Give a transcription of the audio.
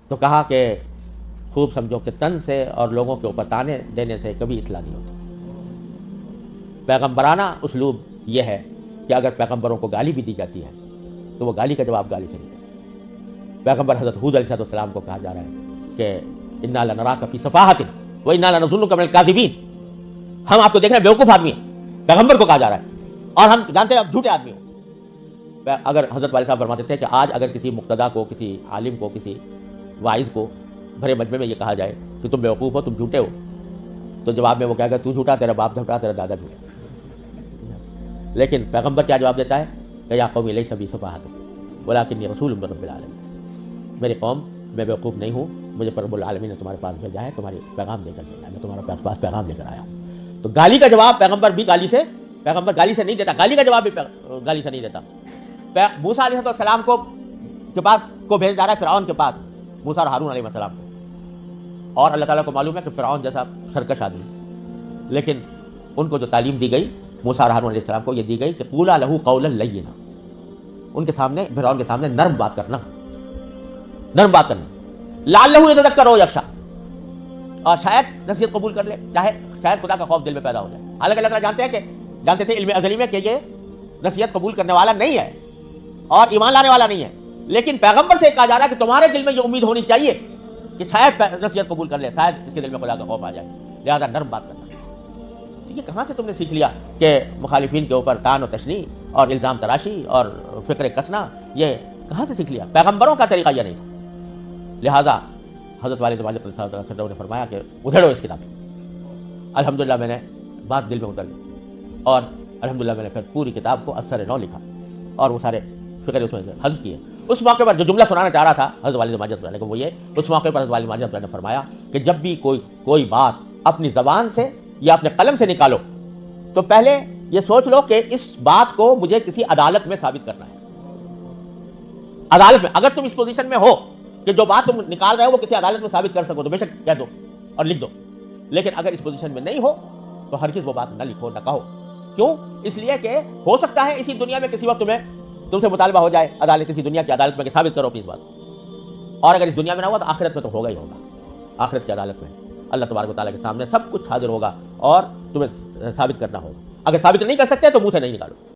تو کہا کہ خوب سمجھو کہ تن سے اور لوگوں کے اوپر تانے دینے سے کبھی اصلاح نہیں ہوتی. پیغمبرانہ اسلوب یہ ہے کہ اگر پیغمبروں کو گالی بھی دی جاتی ہے تو وہ گالی کا جواب گالی سے نہیں دیتے. پیغمبر حضرت ہود علیہ السلام کو کہا جا رہا ہے کہ انا لنراک فی صفاحۃ و انا لنظنک من الکاذبین، ہم آپ کو دیکھ رہے ہیں بیوقوف آدمی ہیں. پیغمبر کو کہا جا رہا ہے اور ہم جانتے ہیں آپ جھوٹے آدمی ہو. اگر حضرت والد صاحب فرماتے تھے کہ آج اگر کسی مقتدا کو، کسی عالم کو، کسی واعظ کو بھرے مجمع میں یہ کہا جائے کہ تم بیوقوف ہو، تم جھوٹے ہو، تو جواب میں وہ کہے گا تو جھوٹا، تیرا باپ جھوٹا، تیرا دادا جھوٹا. لیکن پیغمبر کیا جواب دیتا ہے کہ یا قوم لیس بی صفاحۃ ولکنی رسول من رب العالمین، میری قوم میں بیوقوف نہیں ہوں، مجھے رب العالمین نے تمہارے پاس بھیجا ہے، تمہاری پیغام دے کر بھیجا ہے، میں تمہارے پاس پیغام لے کر آیا ہوں. تو گالی کا جواب پیغمبر بھی پیغمبر گالی سے نہیں دیتا، گالی کا جواب بھی گالی سے نہیں دیتا. موسیٰ علیہ السلام کے پاس کو بھیج جا رہا ہے فرعون کے پاس، موسیٰ اور ہارون علیہ السلام کو، اور اللہ تعالیٰ کو معلوم ہے کہ فرعون جیسا سرکش آدمی، لیکن ان کو جو تعلیم دی گئی موسیٰ اور ہارون علیہ السلام کو، یہ دی گئی کہ قولا لہ قولا لینا، ان کے سامنے، فرعون کے سامنے نرم بات کرنا، لعلہ یتذکر او یخشی، اور شاید نصیحت قبول کر لے، شاید خدا کا خوف دل میں پیدا ہو جائے. حالانکہ اللہ تعالیٰ جانتے تھے علم ازلی میں کہ یہ نصیحت قبول کرنے والا نہیں ہے اور ایمان لانے والا نہیں ہے، لیکن پیغمبر سے کہا جا رہا ہے کہ تمہارے دل میں یہ امید ہونی چاہیے کہ شاید نصیحت قبول کر لے، شاید اس کے دل میں خدا کا خوف آ جائے، لہذا نرم بات کرنا. یہ کہاں سے تم نے سیکھ لیا کہ مخالفین کے اوپر طعن و تشنیع اور الزام تراشی اور فکر کسنا، یہ کہاں سے سیکھ لیا؟ پیغمبروں کا طریقہ یہ نہیں تھا. لہذا حضرت والد ماجد صلی اللہ علیہ وسلم نے فرمایا کہ ادھیڑو اس کتاب. الحمدللہ میں نے بات دل میں اتر لی اور الحمدللہ میں نے پھر پوری کتاب کو اثر نو لکھا اور وہ سارے فکر اس میں حذف کیے. اس موقع پر جو جملہ سنانا چاہ رہا تھا حضرت والد ماجد کو وہ یہ، اس موقع پر حضرت والد ماجد نے فرمایا کہ جب بھی کوئی بات اپنی زبان سے یا اپنے قلم سے نکالو تو پہلے یہ سوچ لو کہ اس بات کو مجھے کسی عدالت میں ثابت کرنا ہے. عدالت میں اگر تم اس پوزیشن میں ہو کہ جو بات تم نکال رہے ہو وہ کسی عدالت میں ثابت کر سکو تو بے شک کہہ دو اور لکھ دو، لیکن اگر اس پوزیشن میں نہیں ہو تو ہرگز وہ بات نہ لکھو، نہ کہو. کیوں؟ اس لیے کہ ہو سکتا ہے اسی دنیا میں کسی وقت تم سے مطالبہ ہو جائے عدالت، کسی دنیا کی عدالت میں کہ ثابت کرو اپنی اس بات، اور اگر اس دنیا میں نہ ہوا تو آخرت میں تو ہوگا ہی ہوگا. آخرت کی عدالت میں اللہ تبارک و تعالیٰ کے سامنے سب کچھ حاضر ہوگا اور تمہیں ثابت کرنا ہوگا. اگر ثابت نہیں کر سکتے تو منہ سے نہیں نکالو.